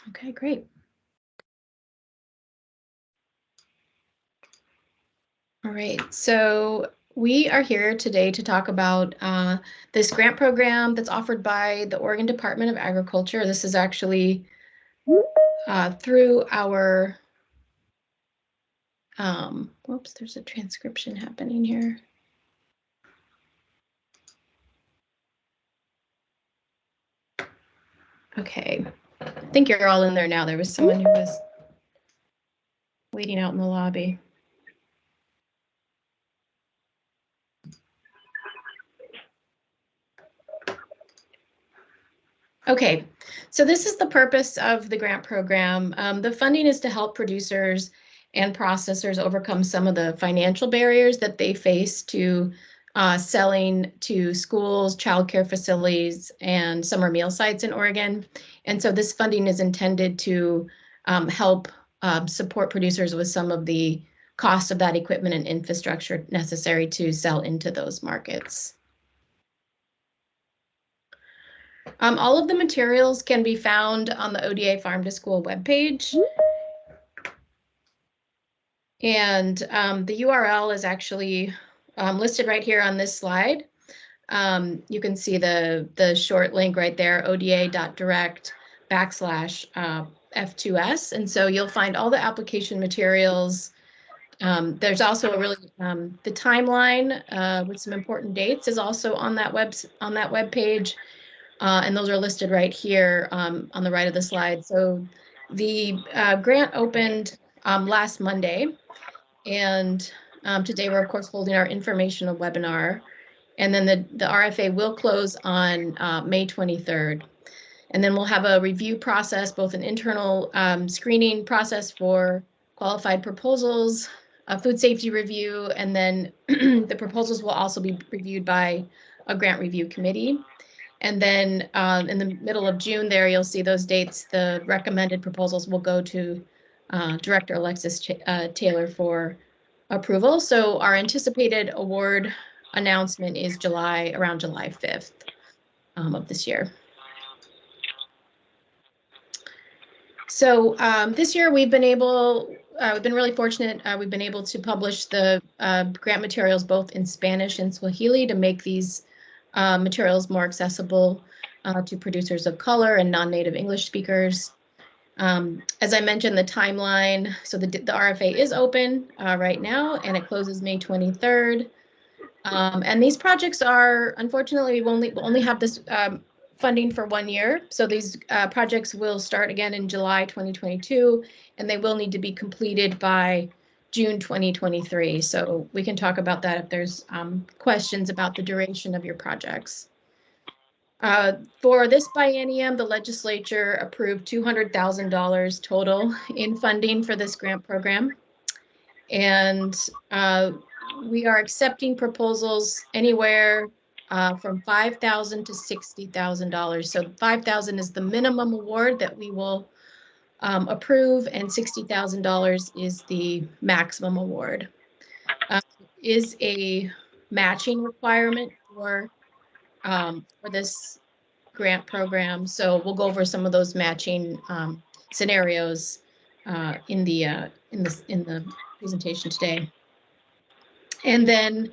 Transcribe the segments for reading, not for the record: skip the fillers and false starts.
Okay, great. All right, so we are here today to talk about this grant program that's offered by the Oregon Department of Agriculture. This is actually through our, whoops, there's a transcription happening here. Okay, I think you're all in there now. There was someone who was waiting out in the lobby. Okay, so this is the purpose of the grant program. The funding is to help producers and processors overcome some of the financial barriers that they face to selling to schools, childcare facilities, and summer meal sites in Oregon. And so this funding is intended to help support producers with some of the cost of that equipment and infrastructure necessary to sell into those markets. All of the materials can be found on the ODA Farm to School webpage. And the URL is actually listed right here on this slide. You can see the short link right there, oda.direct/F2S. And so you'll find all the application materials. There's also a really, the timeline with some important dates is also on that web page. And those are listed right here on the right of the slide. So the grant opened last Monday, and today we're of course holding our informational webinar, and then the RFA will close on May 23rd. And then we'll have a review process, both an internal screening process for qualified proposals, a food safety review, and then the proposals will also be reviewed by a grant review committee. And then in the middle of June there, you'll see those dates. The recommended proposals will go to Director Alexis Taylor for approval. So our anticipated award announcement is around July 5th of this year. So this year we've been really fortunate. We've been able to publish the grant materials both in Spanish and Swahili to make these materials more accessible to producers of color and non-native English speakers. As I mentioned, the timeline, so the RFA is open right now, and it closes May 23rd. And these projects are, unfortunately, we'll only have this funding for 1 year. So these projects will start again in July 2022, and they will need to be completed by June 2023. So we can talk about that if there's questions about the duration of your projects. For this biennium, the legislature approved $200,000 total in funding for this grant program. And we are accepting proposals anywhere from $5,000 to $60,000. So $5,000 is the minimum award that we will approve, and $60,000 is the maximum award. Is a matching requirement for this grant program. So we'll go over some of those matching scenarios in the presentation today. And then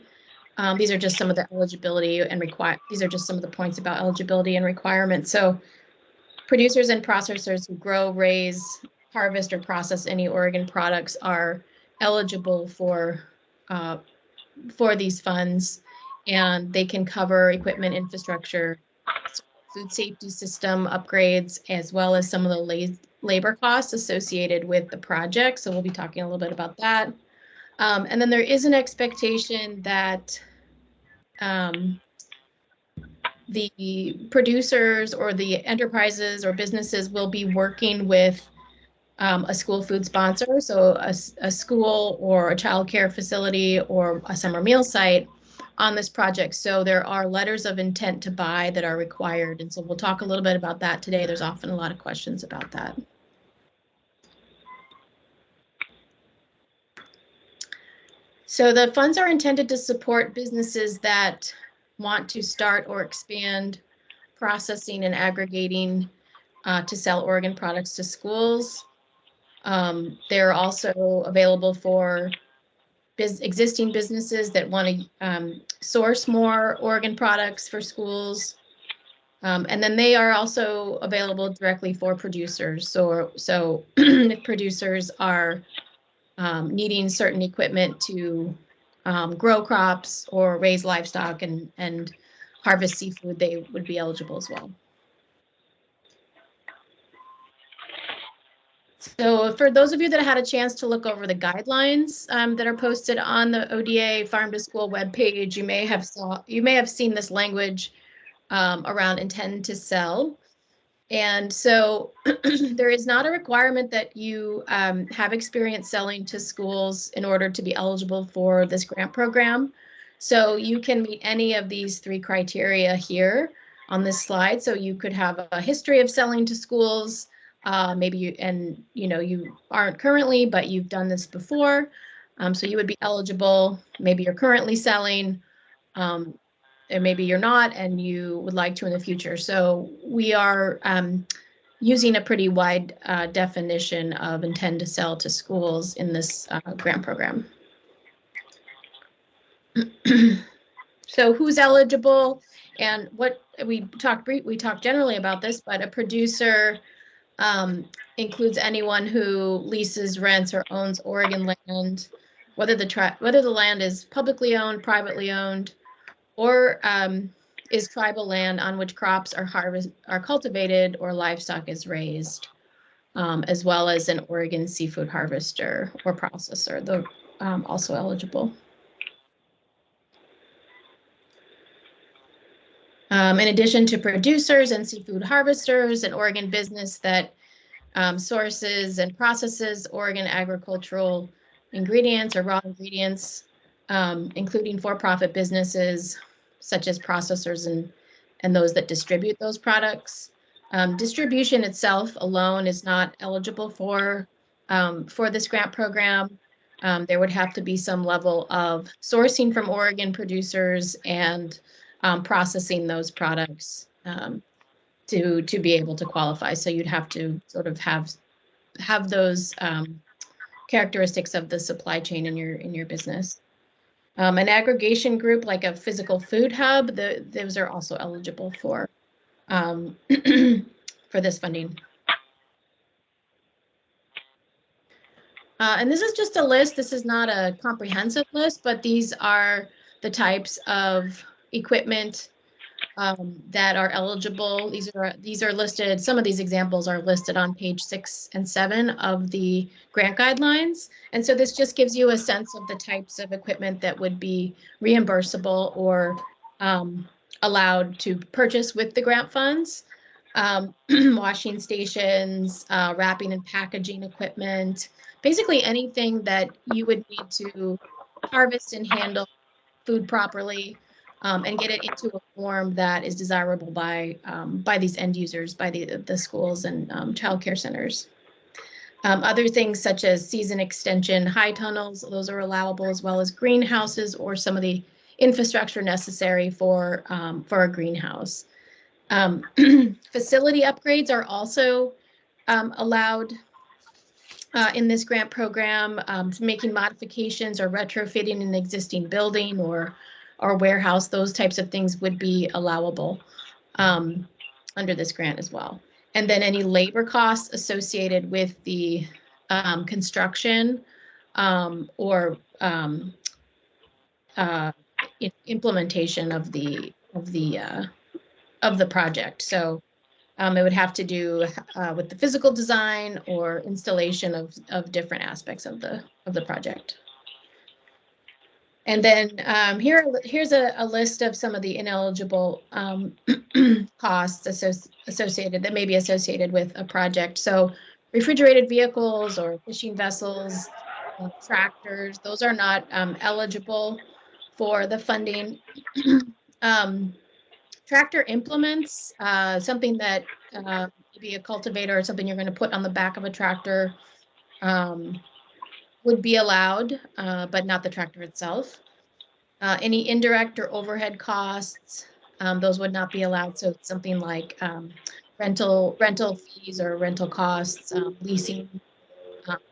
these are just some of the eligibility and these are just some of the points about eligibility and requirements. So producers and processors who grow, raise, harvest, or process any Oregon products are eligible for these funds, and they can cover equipment, infrastructure, food safety system upgrades, as well as some of the labor costs associated with the project. So we'll be talking a little bit about that. And then there is an expectation that the producers or the enterprises or businesses will be working with a school food sponsor, so a school or a child care facility or a summer meal site on this project. So there are letters of intent to buy that are required. And so we'll talk a little bit about that today. There's often a lot of questions about that. So the funds are intended to support businesses that want to start or expand processing and aggregating to sell Oregon products to schools. They're also available for existing businesses that want to source more Oregon products for schools. And then they are also available directly for producers. So if producers are needing certain equipment to grow crops or raise livestock and harvest seafood, they would be eligible as well. So for those of you that had a chance to look over the guidelines that are posted on the ODA Farm to School webpage, you may have seen this language around intend to sell. And so there is not a requirement that you have experience selling to schools in order to be eligible for this grant program. So you can meet any of these 3 criteria here on this slide. So you could have a history of selling to schools, maybe you aren't currently, but you've done this before. So you would be eligible. Maybe you're currently selling, or maybe you're not and you would like to in the future. So we are using a pretty wide definition of intend to sell to schools in this grant program. So who's eligible, and what we talked generally about this, but a producer includes anyone who leases, rents, or owns Oregon land, whether the land is publicly owned, privately owned, or is tribal land on which crops are cultivated or livestock is raised, as well as an Oregon seafood harvester or processor. They're also eligible. In addition to producers and seafood harvesters, an Oregon business that sources and processes Oregon agricultural ingredients or raw ingredients, including for-profit businesses such as processors and those that distribute those products. Distribution itself alone is not eligible for this grant program. There would have to be some level of sourcing from Oregon producers and processing those products to be able to qualify. So you'd have to sort of have those characteristics of the supply chain in your business. An aggregation group like a physical food hub, those are also eligible for for this funding. And this is just a list. This is not a comprehensive list, but these are the types of equipment that are eligible. These are listed. Some of these examples are listed on page 6 and 7 of the grant guidelines. And so this just gives you a sense of the types of equipment that would be reimbursable or allowed to purchase with the grant funds. Washing stations, wrapping and packaging equipment, basically anything that you would need to harvest and handle food properly, and get it into a form that is desirable by these end users, by the schools and childcare centers. Other things such as season extension, high tunnels, those are allowable, as well as greenhouses or some of the infrastructure necessary for a greenhouse. Facility upgrades are also allowed in this grant program, making modifications or retrofitting an existing building or warehouse. Those types of things would be allowable under this grant as well. And then any labor costs associated with the construction or implementation of the project. So it would have to do with the physical design or installation of different aspects of the project. And then here's a list of some of the ineligible costs associated that may be associated with a project. So refrigerated vehicles or fishing vessels, tractors, those are not eligible for the funding. Tractor implements, something that maybe a cultivator or something you're going to put on the back of a tractor would be allowed, but not the tractor itself. Any indirect or overhead costs, those would not be allowed. So something like rental fees or rental costs, leasing,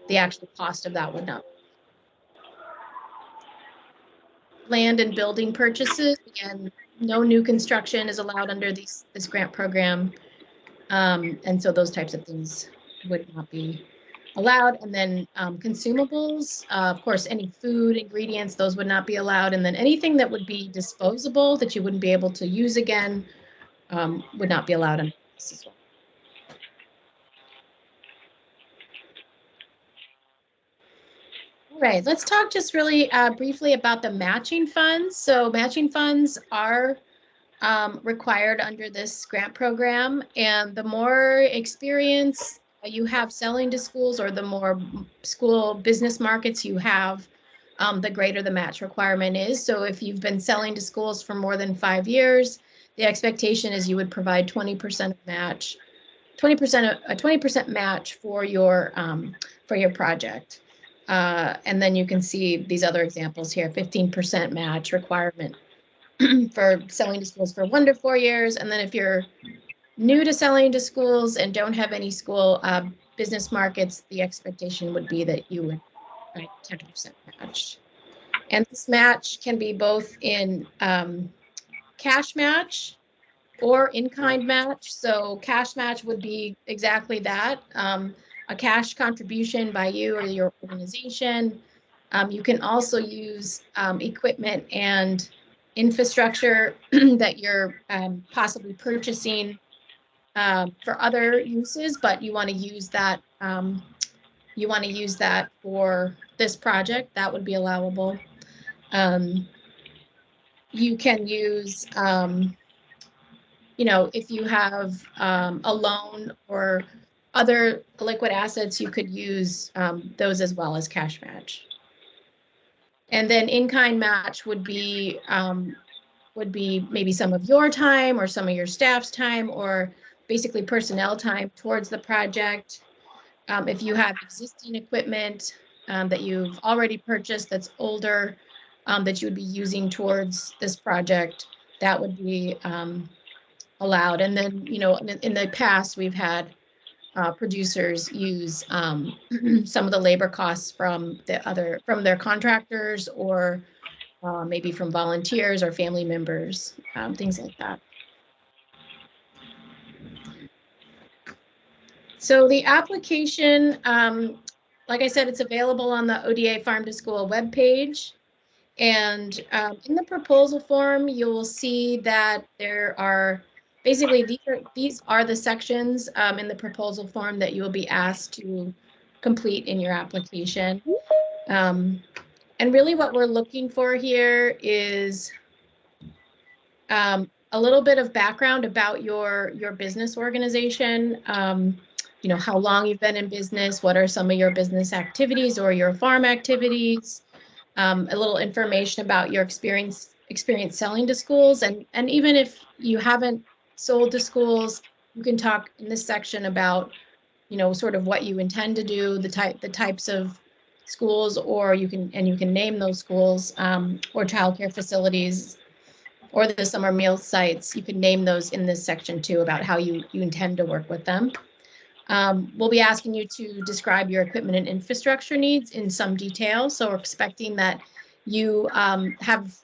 the actual cost of that would not. Land and building purchases, again, no new construction is allowed under this grant program. And so those types of things would not be allowed. And then consumables, of course, any food, ingredients, those would not be allowed. And then anything that would be disposable that you wouldn't be able to use again would not be allowed under this as well. All right, let's talk just really briefly about the matching funds. So matching funds are required under this grant program, and the more experience you have selling to schools, or the more school business markets you have, the greater the match requirement is. So if you've been selling to schools for more than 5 years, the expectation is you would provide 20% match, 20% match for your project. And then you can see these other examples here: 15% match requirement for selling to schools for 1 to 4 years. And then if you're new to selling to schools and don't have any school business markets, the expectation would be that you would 10% match. And this match can be both in cash match or in-kind match. So cash match would be exactly that, a cash contribution by you or your organization. You can also use equipment and infrastructure that you're possibly purchasing for other uses, but you want to use that for this project. That would be allowable. You can use if you have a loan or other liquid assets, you could use those as well as cash match. And then in-kind match would be maybe some of your time or some of your staff's time, or basically personnel time towards the project. If you have existing equipment that you've already purchased that's older, that you would be using towards this project, that would be allowed. And then, in the past, we've had producers use some of the labor costs from their contractors, or maybe from volunteers or family members, things like that. So the application, like I said, it's available on the ODA Farm to School webpage. And in the proposal form, you will see that there are basically these are the sections in the proposal form that you will be asked to complete in your application. And really what we're looking for here is a little bit of background about your business organization. How long you've been in business, what are some of your business activities or your farm activities, a little information about your experience selling to schools. And even if you haven't sold to schools, you can talk in this section about, sort of what you intend to do, the types of schools, or you can name those schools, or childcare facilities, or the summer meal sites. You can name those in this section too, about how you intend to work with them. We'll be asking you to describe your equipment and infrastructure needs in some detail. So we're expecting that you have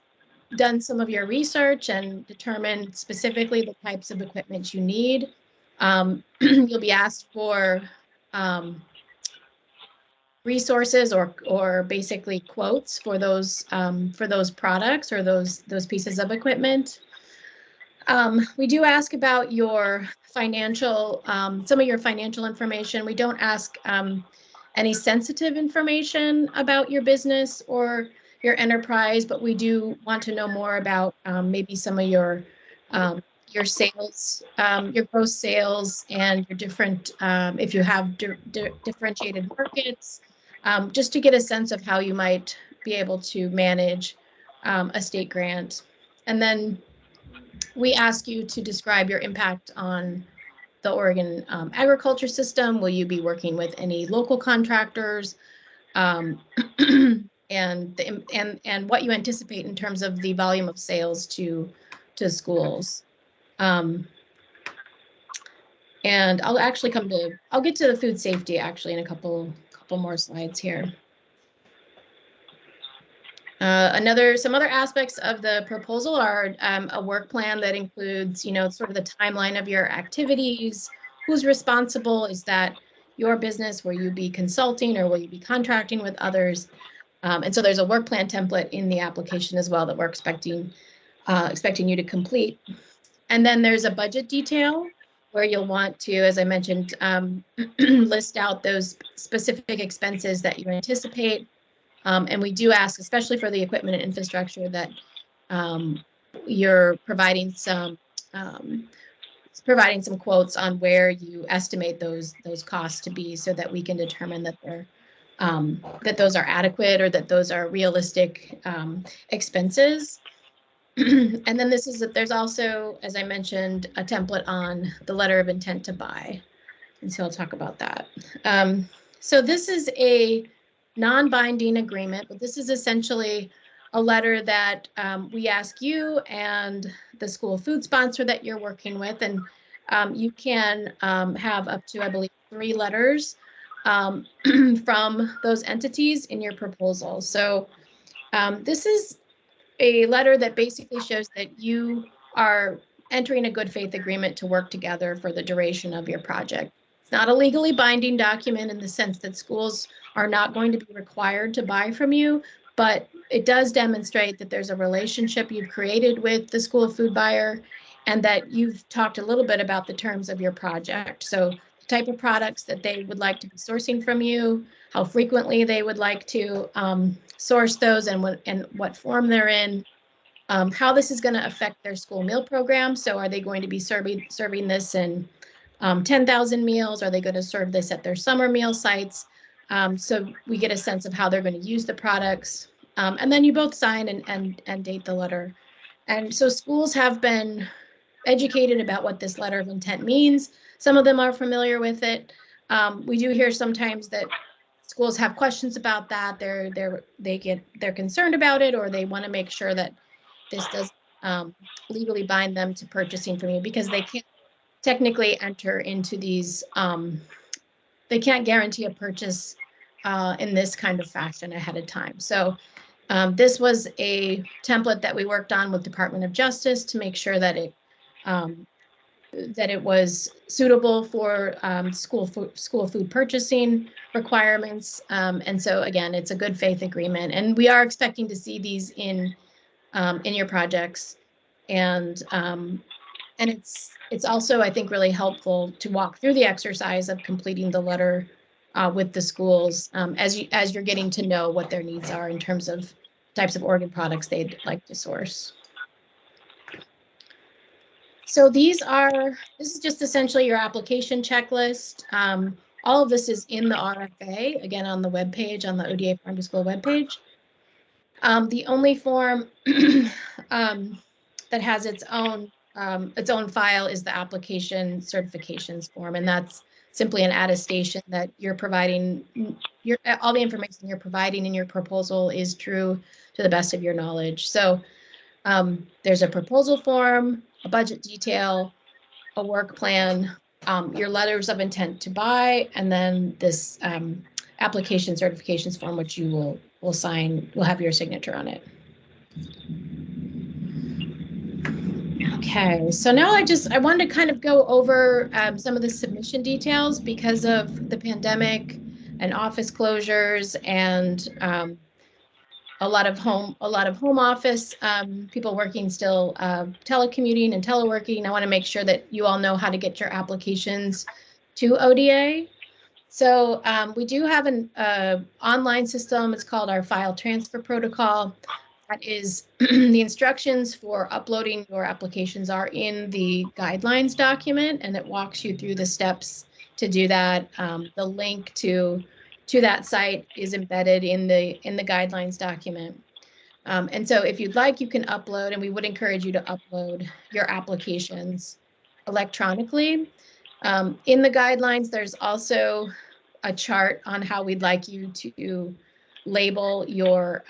done some of your research and determined specifically the types of equipment you need. You'll be asked for resources or basically quotes for those products or those pieces of equipment. We do ask about your financial, some of your financial information. We don't ask any sensitive information about your business or your enterprise, but we do want to know more about maybe some of your sales, your gross sales, and your different, if you have differentiated markets, just to get a sense of how you might be able to manage a state grant. And then we ask you to describe your impact on the Oregon agriculture system. Will you be working with any local contractors? And what you anticipate in terms of the volume of sales to schools. And I'll actually I'll get to the food safety actually in a couple more slides here. Some other aspects of the proposal are a work plan that includes, sort of the timeline of your activities, who's responsible, is that your business, will you be consulting or will you be contracting with others? And so there's a work plan template in the application as well that we're expecting you to complete. And then there's a budget detail where you'll want to, as I mentioned, list out those specific expenses that you anticipate. And we do ask, especially for the equipment and infrastructure, that you're providing some quotes on where you estimate those costs to be, so that we can determine that that those are adequate or that those are realistic expenses. And then there's also, as I mentioned, a template on the letter of intent to buy. And so I'll talk about that. So this is a non-binding agreement, but this is essentially a letter that we ask you and the school food sponsor that you're working with, and you can have up to, I believe, 3 letters from those entities in your proposal. So this is a letter that basically shows that you are entering a good faith agreement to work together for the duration of your project. It's not a legally binding document in the sense that schools are not going to be required to buy from you, but it does demonstrate that there's a relationship you've created with the school food buyer, and that you've talked a little bit about the terms of your project. So the type of products that they would like to be sourcing from you, how frequently they would like to source those, and what form they're in, how this is going to affect their school meal program. So are they going to be serving this in 10,000 meals? Are they going to serve this at their summer meal sites? So we get a sense of how they're going to use the products. And then you both sign and date the letter. And so schools have been educated about what this letter of intent means. Some of them are familiar with it. We do hear sometimes that schools have questions about that. They're concerned about it, or they want to make sure that this does legally bind them to purchasing from you, because they can't technically enter into these. They can't guarantee a purchase in this kind of fashion ahead of time. So this was a template that we worked on with Department of Justice to make sure that it was suitable for school food purchasing requirements. And so again, it's a good faith agreement, and we are expecting to see these in your projects. And it's also, I think, really helpful to walk through the exercise of completing the letter with the schools as you're getting to know what their needs are in terms of types of organ products they'd like to source. So this is just essentially your application checklist. All of this is in the RFA, again, on the webpage, on the ODA Farm to School webpage. The only form that has its own file is the application certifications form, and that's simply an attestation that you're providing all the information you're providing in your proposal is true to the best of your knowledge. So there's a proposal form, a budget detail, a work plan, your letters of intent to buy, and then this application certifications form, which you will sign, will have your signature on it. Okay, so now I wanted to kind of go over some of the submission details because of the pandemic and office closures and a lot of home office people working still telecommuting and teleworking. I want to make sure that you all know how to get your applications to ODA. So we do have an online system. It's called our file transfer protocol. That is the instructions for uploading your applications are in the guidelines document, and it walks you through the steps to do that. The link to that site is embedded in the guidelines document. And so if you'd like, you can upload, and we would encourage you to upload your applications electronically. In the guidelines, there's also a chart on how we'd like you to label your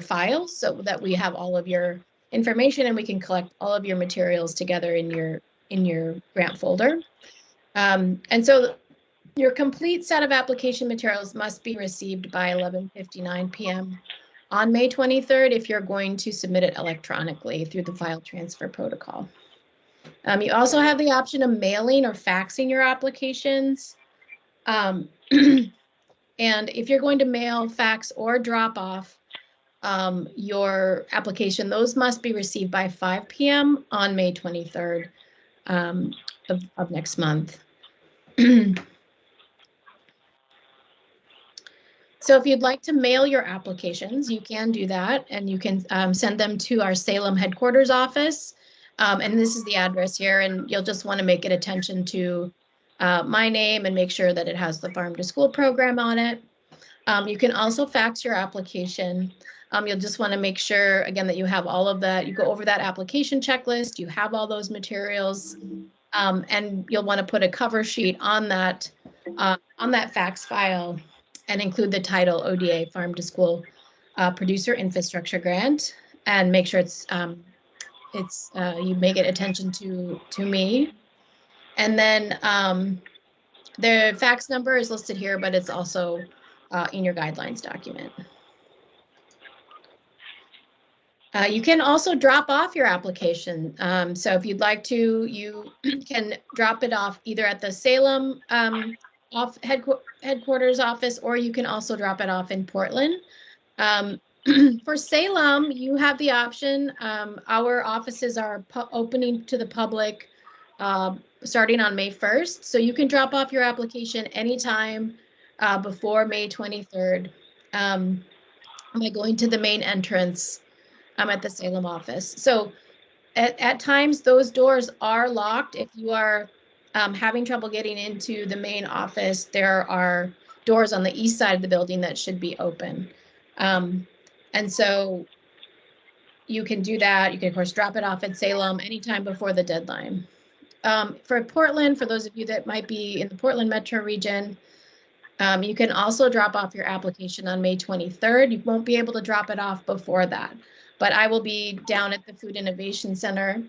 files so that we have all of your information and we can collect all of your materials together in your grant folder. And so your complete set of application materials must be received by 11:59 p.m. on May 23rd if you're going to submit it electronically through the file transfer protocol. You also have the option of mailing or faxing your applications. And if you're going to mail, fax, or drop off your application, those must be received by 5 p.m. on May 23rd of next month. So if you'd like to mail your applications, you can do that, and you can send them to our Salem headquarters office. And this is the address here, and you'll just want to make it attention to my name and make sure that it has the Farm to School program on it. You can also fax your application. You'll just want to make sure, again, that you have all of that. You go over that application checklist, you have all those materials, and you'll want to put a cover sheet on that fax file and include the title ODA Farm to School Producer Infrastructure Grant, and make sure you make it attention to me. And then the fax number is listed here, but it's also in your guidelines document. You can also drop off your application. So if you'd like to, you can drop it off either at the Salem headquarters office, or you can also drop it off in Portland. For Salem, you have the option. Our offices are opening to the public starting on May 1st. So you can drop off your application anytime before May 23rd by going to the main entrance at the Salem office. So at times those doors are locked. If you are having trouble getting into the main office, there are doors on the east side of the building that should be open. And so you can do that. You can, of course, drop it off at Salem anytime before the deadline. For Portland, for those of you that might be in the Portland metro region, you can also drop off your application on May 23rd. You won't be able to drop it off before that, but I will be down at the Food Innovation Center,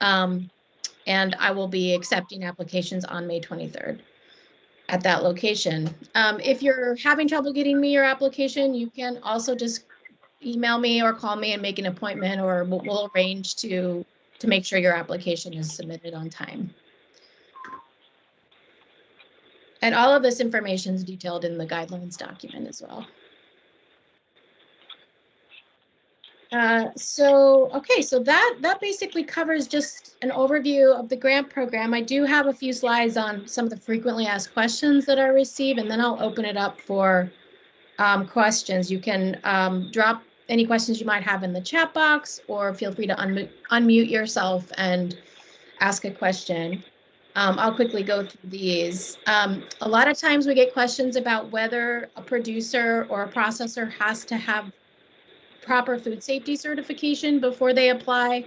and I will be accepting applications on May 23rd at that location. If you're having trouble getting me your application, you can also just email me or call me and make an appointment, or we'll arrange to make sure your application is submitted on time. And all of this information is detailed in the guidelines document as well. So that basically covers just an overview of the grant program. I do have a few slides on some of the frequently asked questions that I receive, and then I'll open it up for questions. You can drop any questions you might have in the chat box, or feel free to unmute yourself and ask a question. I'll quickly go through these. A lot of times we get questions about whether a producer or a processor has to have proper food safety certification before they apply.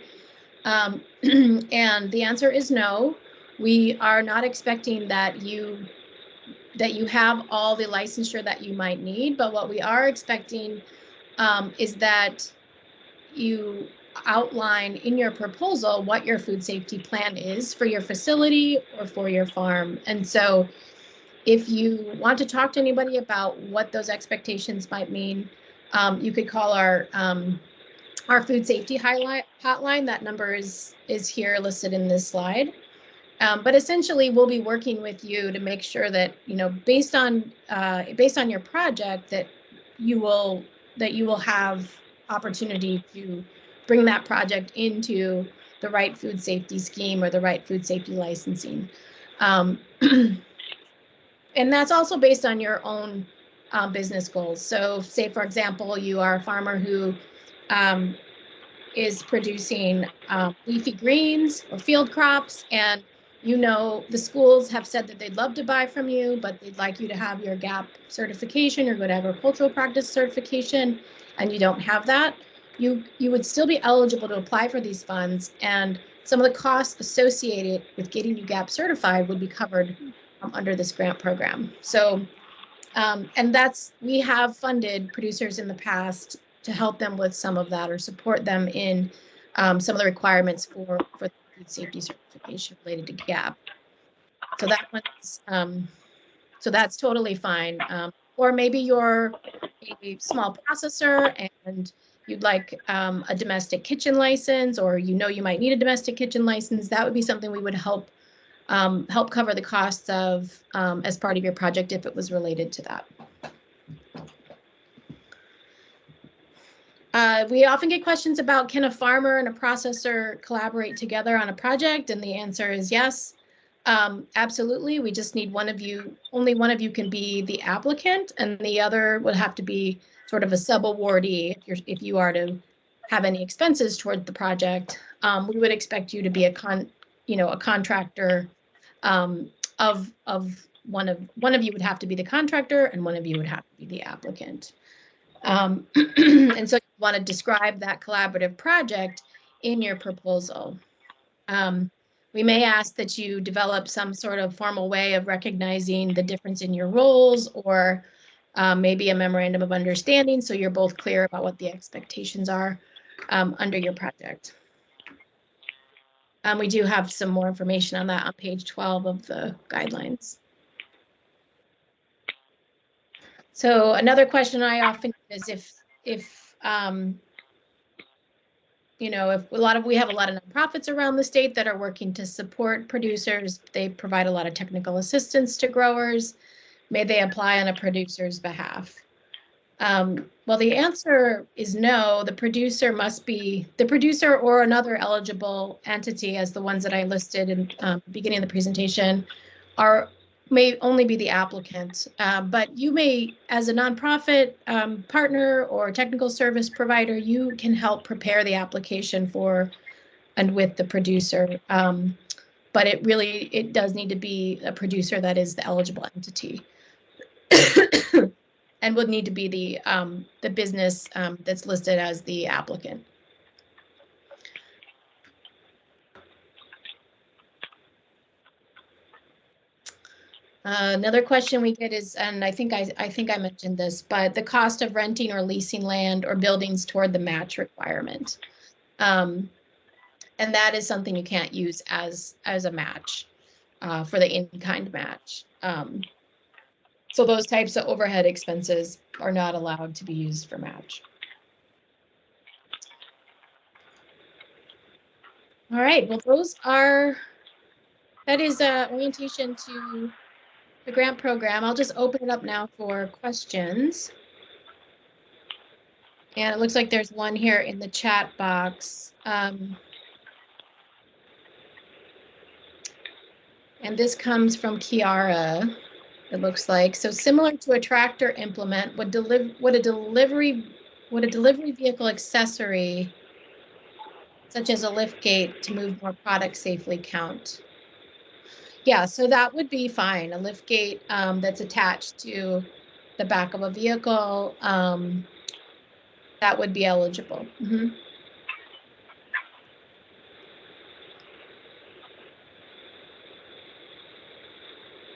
And the answer is no. We are not expecting that you have all the licensure that you might need, but what we are expecting is that you outline in your proposal what your food safety plan is for your facility or for your farm. And so if you want to talk to anybody about what those expectations might mean, you could call our food safety hotline. That number is here listed in this slide. But essentially, we'll be working with you to make sure that, based on your project, that you will have opportunity to bring that project into the right food safety scheme or the right food safety licensing. And that's also based on your own business goals. So say, for example, you are a farmer who is producing leafy greens or field crops, and the schools have said that they'd love to buy from you, but they'd like you to have your GAP certification or good agricultural practice certification, and you don't have that. You would still be eligible to apply for these funds, and some of the costs associated with getting you GAP certified would be covered under this grant program. So, and we have funded producers in the past to help them with some of that, or support them in some of the requirements for food safety certification related to GAP. So that one's, so that's totally fine. Or maybe you're a small processor and you'd like a domestic kitchen license, or you might need a domestic kitchen license. That would be something we would help cover the costs of as part of your project if it was related to that. We often get questions about, can a farmer and a processor collaborate together on a project? And the answer is yes, absolutely. We just need one of you, only one of you can be the applicant, and the other would have to be sort of a sub-awardee if you are to have any expenses toward the project. We would expect you to be a contractor of one of you would have to be the contractor, and one of you would have to be the applicant. And so you want to describe that collaborative project in your proposal. We may ask that you develop some sort of formal way of recognizing the difference in your roles, or maybe a memorandum of understanding, so you're both clear about what the expectations are under your project. We do have some more information on that on page 12 of the guidelines. So another question I often get is if we have a lot of nonprofits around the state that are working to support producers. They provide a lot of technical assistance to growers. May they apply on a producer's behalf? Well, the answer is no. The producer must be the producer or another eligible entity, as the ones that I listed in the beginning of the presentation, may only be the applicant. But you may, as a nonprofit partner or technical service provider, you can help prepare the application for and with the producer. But it does need to be a producer that is the eligible entity. And would need to be the business that's listed as the applicant. Another question we get is, and I think I mentioned this, but the cost of renting or leasing land or buildings toward the match requirement. And that is something you can't use as a match for the in-kind match. So those types of overhead expenses are not allowed to be used for match. All right, well, that is orientation to the grant program. I'll just open it up now for questions. And it looks like there's one here in the chat box. And this comes from Kiara, it looks like. So similar to a tractor implement, would a delivery vehicle accessory, such as a lift gate to move more product safely, count? Yeah, so that would be fine. A lift gate that's attached to the back of a vehicle, that would be eligible. Mm-hmm.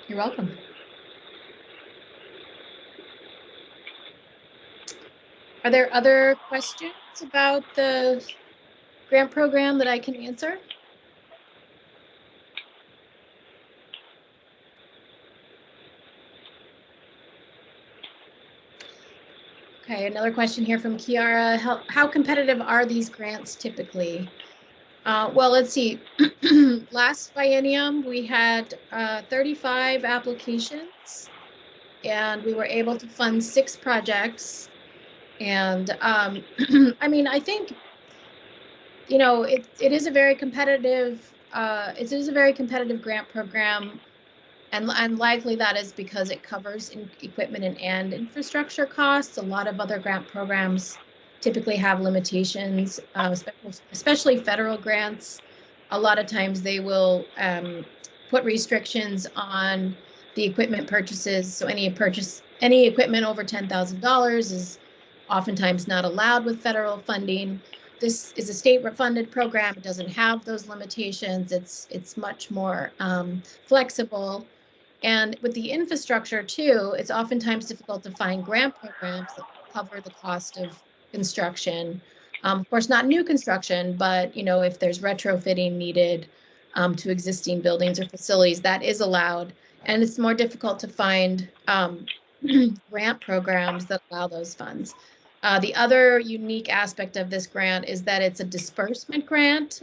You're welcome. Are there other questions about the grant program that I can answer? Okay, another question here from Kiara. How competitive are these grants typically? Well, let's see. Last biennium, we had 35 applications, and we were able to fund 6 projects. And I mean, I think, it is a very competitive. It is a very competitive grant program. And likely that is because it covers equipment and infrastructure costs. A lot of other grant programs typically have limitations, especially federal grants. A lot of times they will put restrictions on the equipment purchases. So any equipment over $10,000 is oftentimes not allowed with federal funding. This is a state-funded program. It doesn't have those limitations. It's much more flexible. And with the infrastructure too, it's oftentimes difficult to find grant programs that cover the cost of construction. Of course, not new construction, but if there's retrofitting needed to existing buildings or facilities, that is allowed. And it's more difficult to find grant programs that allow those funds. The other unique aspect of this grant is that it's a disbursement grant.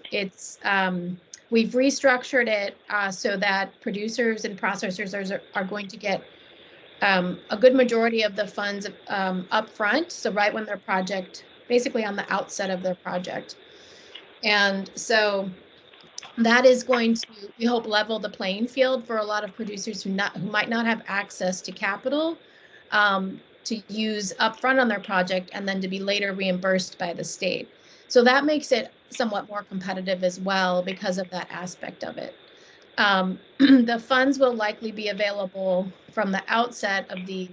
We've restructured it so that producers and processors are going to get a good majority of the funds up front, so right when their project, basically on the outset of their project. And so that is going to, we hope, level the playing field for a lot of producers who might not have access to capital to use upfront on their project and then to be later reimbursed by the state. So that makes it somewhat more competitive as well because of that aspect of it. The funds will likely be available from the outset of the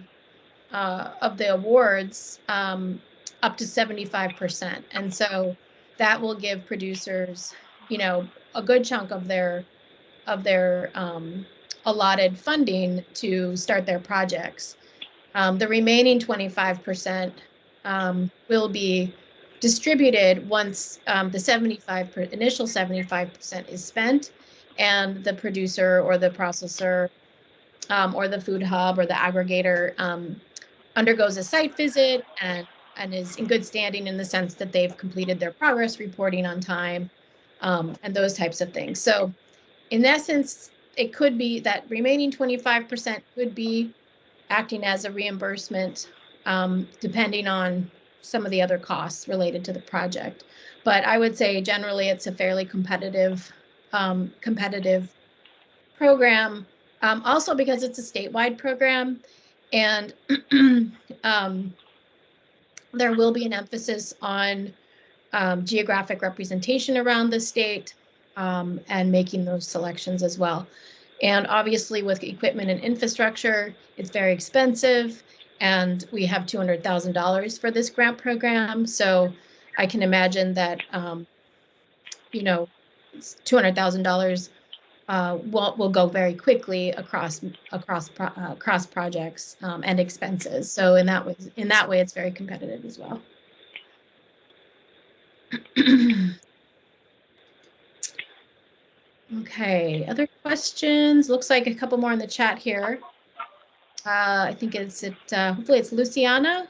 awards up to 75%, and so that will give producers, a good chunk of their allotted funding to start their projects. The remaining 25% will be distributed once the initial 75% is spent, and the producer or the processor or the food hub or the aggregator undergoes a site visit and is in good standing in the sense that they've completed their progress reporting on time and those types of things. So in essence, it could be that remaining 25% could be acting as a reimbursement depending on some of the other costs related to the project. But I would say generally it's a fairly competitive program, also because it's a statewide program, and there will be an emphasis on geographic representation around the state and making those selections as well. And obviously with equipment and infrastructure, it's very expensive, and we have $200,000 for this grant program. So I can imagine that, $200,000 will go very quickly across projects and expenses. So in that way, it's very competitive as well. Okay, other questions? Looks like a couple more in the chat here. I think hopefully it's Luciana.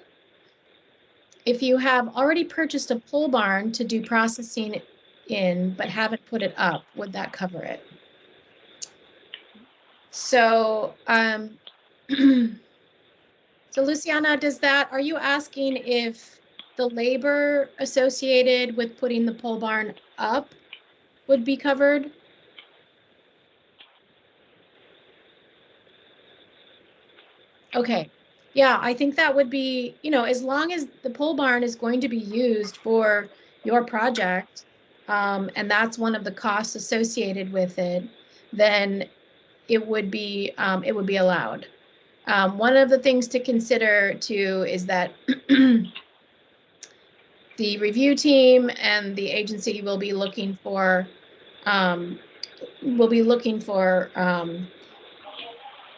If you have already purchased a pole barn to do processing in, but haven't put it up, would that cover it? So, so Luciana, are you asking if the labor associated with putting the pole barn up would be covered? Okay, yeah, I think that would be, as long as the pole barn is going to be used for your project, and that's one of the costs associated with it, then it would be allowed. One of the things to consider too is that the review team and the agency will be looking for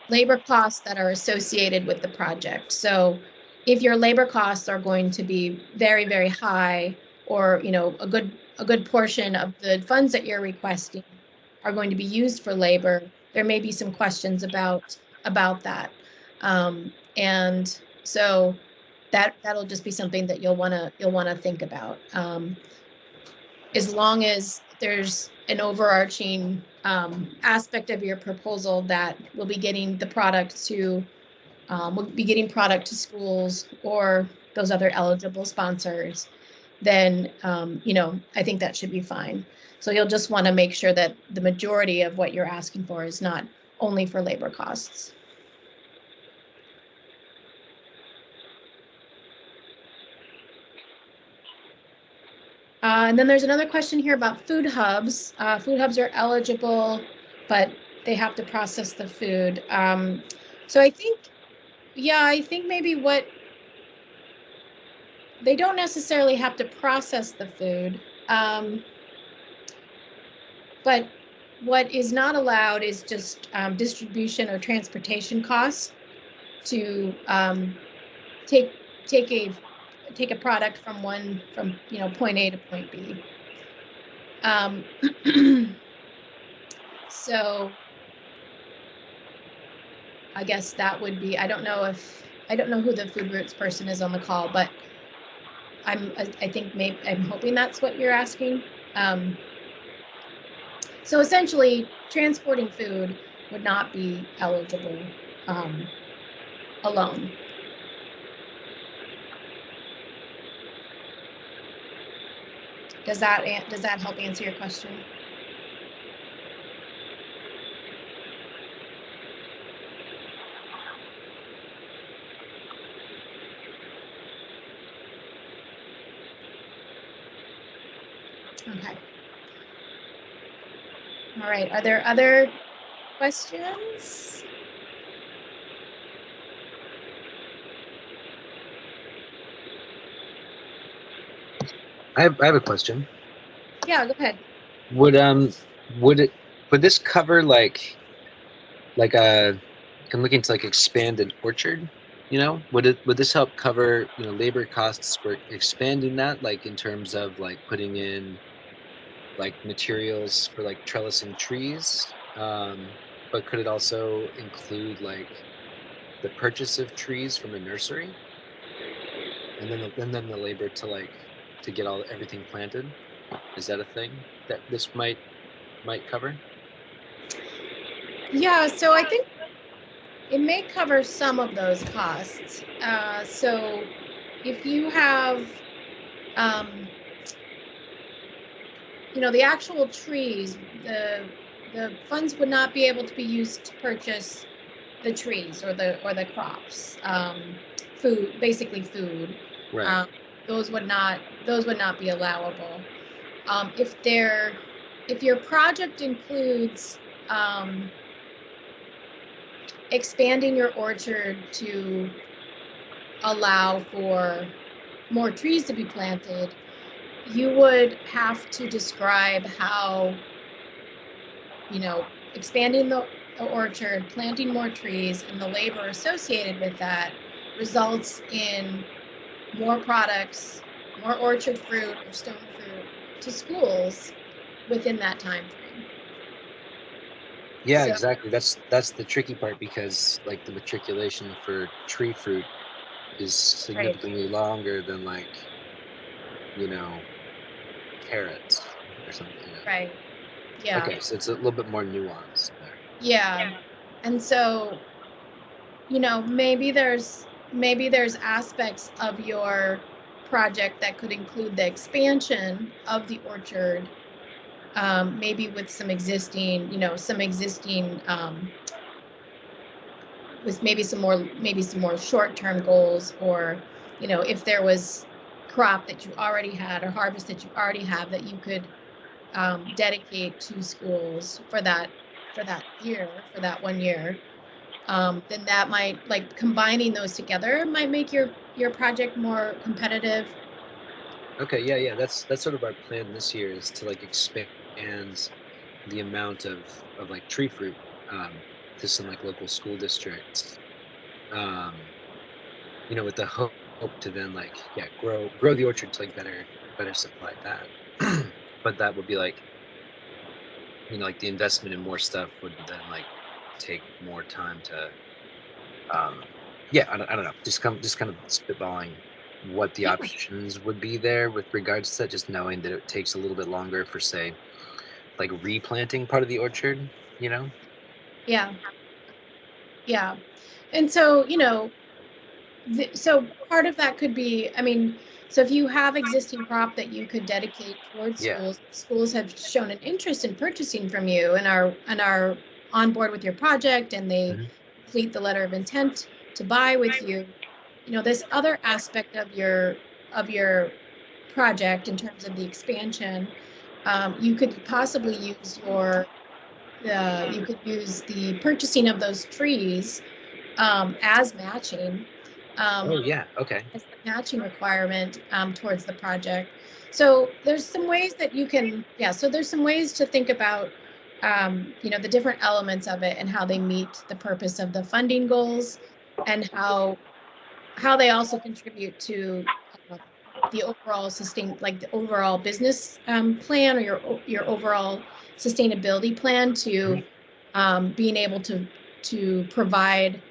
labor costs that are associated with the project. So if your labor costs are going to be very, very high, or a good portion of the funds that you're requesting are going to be used for labor, there may be some questions about that. And so that'll just be something that you'll want to think about. As long as there's an overarching aspect of your proposal that will be getting the product to schools or those other eligible sponsors, then I think that should be fine. So you'll just want to make sure that the majority of what you're asking for is not only for labor costs. And then there's another question here about food hubs. Food hubs are eligible, but they have to process the food. So I think maybe they don't necessarily have to process the food, but what is not allowed is just distribution or transportation costs to take take a product from point A to point B. So I guess that would be, I don't know who the food routes person is on the call, but I think maybe I'm hoping that's what you're asking. So essentially, transporting food would not be eligible alone. Does that help answer your question? Okay. All right. Are there other questions? I have a question. Yeah, go ahead. Would this cover like a, I'm looking to like expand an orchard, you know? Would this help cover, you know, labor costs for expanding that, like in terms of like putting in like materials for like trellising trees? But could it also include like the purchase of trees from a nursery? And then the labor to get everything planted? Is that a thing that this might cover? Yeah, so I think it may cover some of those costs. So if you have, the actual trees, the funds would not be able to be used to purchase the trees or the crops, food, basically food. Right. Those would not be allowable. If your project includes expanding your orchard to allow for more trees to be planted, you would have to describe how, expanding the orchard, planting more trees, and the labor associated with that results in more products, more orchard fruit or stone fruit to schools within that time frame. Yeah, So, exactly. That's the tricky part, because like the matriculation for tree fruit is right, significantly longer than like, you know, carrots or something. You know. right, yeah, Okay, so it's a little bit more nuanced there. yeah. And so, maybe there's aspects of your project that could include the expansion of the orchard, maybe with some existing, with maybe some more short-term goals, or, if there was crop that you already had or harvest that you already have that you could dedicate to schools for that year, for that 1 year, then that might, like, combining those together might make your project more competitive. Okay, yeah. That's sort of our plan this year, is to like expand the amount of like tree fruit to some like local school districts. Um, you know, with the hope to then like grow the orchard to like better supply that. But that would be like, you know, like the investment in more stuff would then like take more time to yeah, I don't know, just kind of spitballing what the Yeah, options would be there with regards to that, just knowing that it takes a little bit longer for, say, like replanting part of the orchard, you know. yeah, yeah. And so, so part of that could be, I mean, so if you have existing crop that you could dedicate towards Yeah. schools have shown an interest in purchasing from you and are on board with your project, and they Hmm. complete the letter of intent to buy with you. This other aspect of your project in terms of the expansion, you could possibly use the purchasing of those trees as matching, Oh um, yeah, okay. as the matching requirement towards the project. So there's some ways that you can, yeah, so there's some ways to think about, the different elements of it and how they meet the purpose of the funding goals, and how they also contribute to the overall the overall business plan, or your overall sustainability plan to being able to provide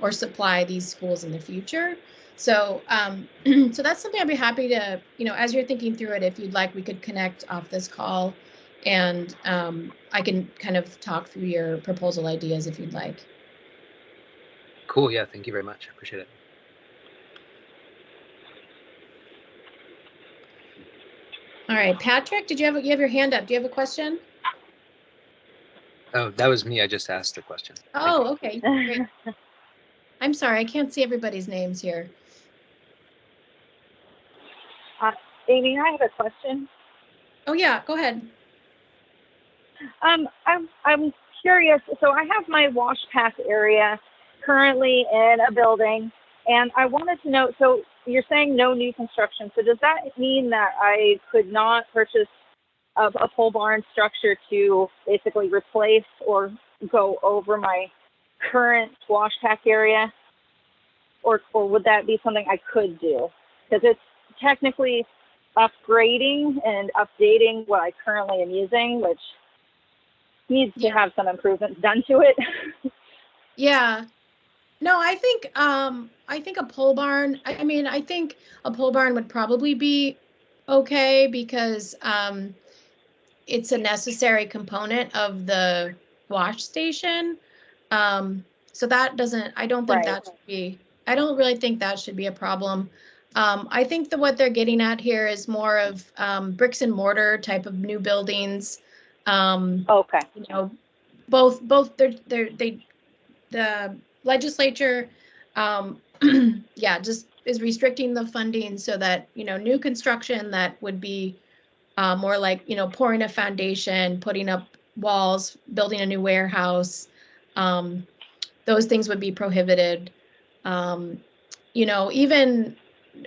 or supply these schools in the future. So so that's something I'd be happy to, as you're thinking through it, if you'd like, we could connect off this call, and I can kind of talk through your proposal ideas if you'd like. Cool. Yeah. Thank you very much. I appreciate it. All right, Patrick, you have your hand up? Do you have a question? Oh, that was me. I just asked the question. Oh, okay, great. I'm sorry, I can't see everybody's names here. Amy, I have a question. Oh yeah, go ahead. I'm curious. So I have my wash pack area currently in a building, and I wanted to know. So you're saying no new construction. So does that mean that I could not purchase a pole barn structure to basically replace or go over my current wash pack area, or would that be something I could do? Because it's technically upgrading and updating what I currently am using, which needs to have some improvements done to it. Yeah. No, I think a pole barn, I think a pole barn would probably be okay, because it's a necessary component of the wash station. So that doesn't, I don't think that should be, I don't really think that should be a problem. I think that what they're getting at here is more of bricks and mortar type of new buildings. Okay. Both the legislature, yeah, just is restricting the funding so that, new construction that would be more like, pouring a foundation, putting up walls, building a new warehouse, those things would be prohibited. Even,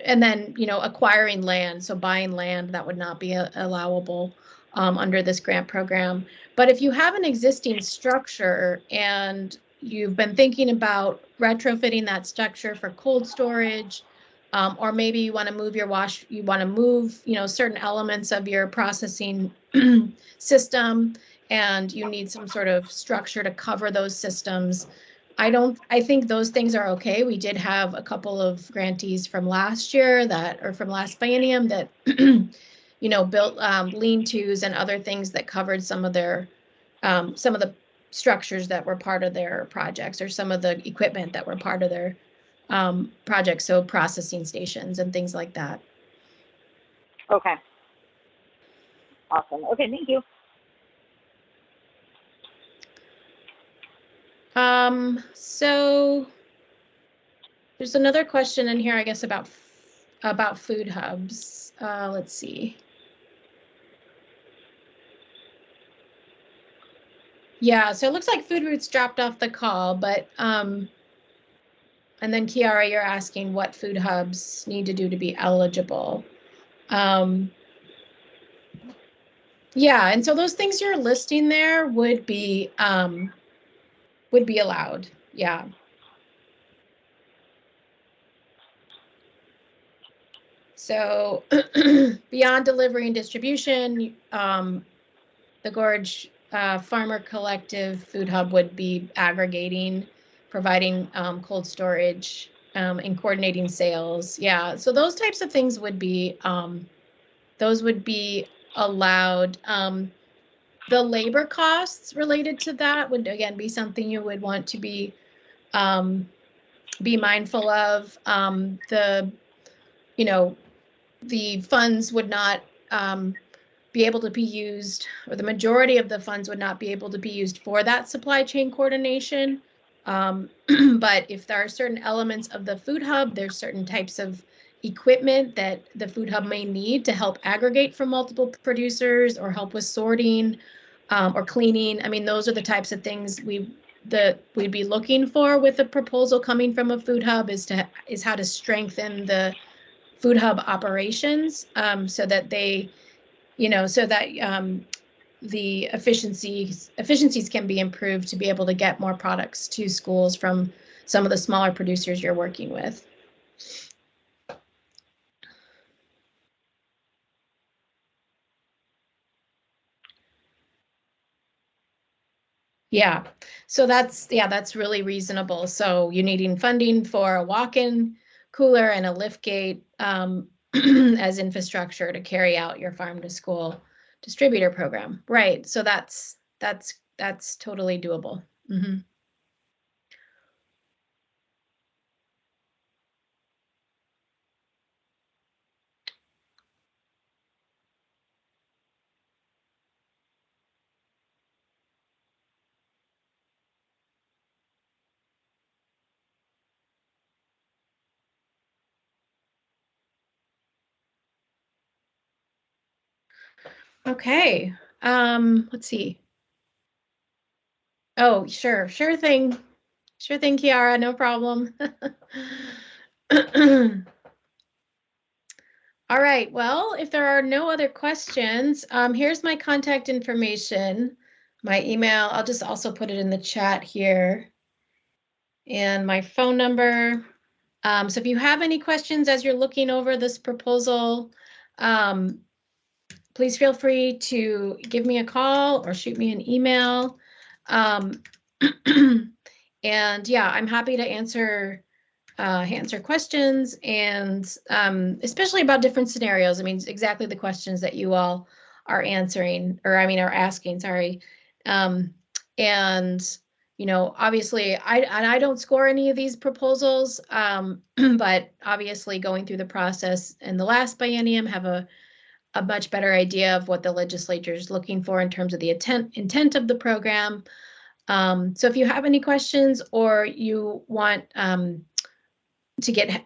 and then, acquiring land, so buying land, that would not be allowable under this grant program. But if you have an existing structure and you've been thinking about retrofitting that structure for cold storage, or maybe you want to move certain elements of your processing system, and you need some sort of structure to cover those systems. I think those things are okay. We did have a couple of grantees from last year or from last biennium that, built lean-tos and other things that covered some of the structures that were part of their projects, or some of the equipment that were part of their projects. So processing stations and things like that. Okay. Awesome. Okay, thank you. So there's another question in here, I guess, about food hubs. Let's see. Yeah, so it looks like Food Roots dropped off the call, but and then Kiara, you're asking what food hubs need to do to be eligible. Yeah, and so those things you're listing there would be allowed. Yeah. So beyond delivery and distribution, the Gorge Farmer Collective Food Hub would be aggregating, providing cold storage, and coordinating sales. Yeah, so those types of things would be allowed. The labor costs related to that would, again, be something you would want to be mindful of. The funds would not be able to be used, or the majority of the funds would not be able to be used for that supply chain coordination. But if there are certain elements of the food hub, there's certain types of equipment that the food hub may need to help aggregate from multiple producers, or help with sorting, or cleaning. I mean, those are the types of things we'd be looking for with a proposal coming from a food hub, is how to strengthen the food hub operations, so that they, the efficiencies can be improved to be able to get more products to schools from some of the smaller producers you're working with. Yeah, so that's really reasonable. So you're needing funding for a walk-in cooler and a lift gate as infrastructure to carry out your farm to school distributor program. Right. So that's totally doable. Mhm. Okay. Let's see. Oh, sure. Sure thing. Sure thing, Kiara, no problem. All right, well, if there are no other questions, here's my contact information, my email. I'll just also put it in the chat here, and my phone number. So if you have any questions as you're looking over this proposal, please feel free to give me a call or shoot me an email. And yeah, I'm happy to answer questions, and especially about different scenarios. I mean, exactly the questions that you all are answering, or I mean, are asking, sorry. And, you know, obviously I don't score any of these proposals, but obviously going through the process in the last biennium have a much better idea of what the legislature is looking for in terms of the intent of the program. So if you have any questions, or you want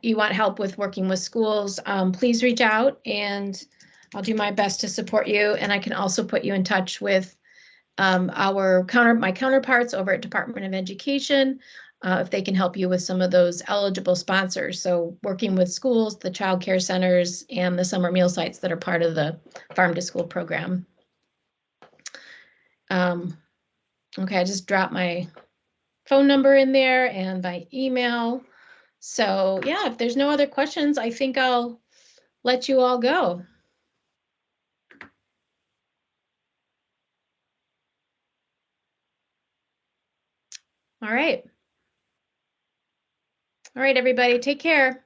you want help with working with schools, please reach out, and I'll do my best to support you. And I can also put you in touch with my counterparts over at Department of Education, if they can help you with some of those eligible sponsors. So working with schools, the child care centers, and the summer meal sites that are part of the Farm to School program. Okay, I just dropped my phone number in there and my email. So yeah, if there's no other questions, I think I'll let you all go. All right. All right, everybody, take care.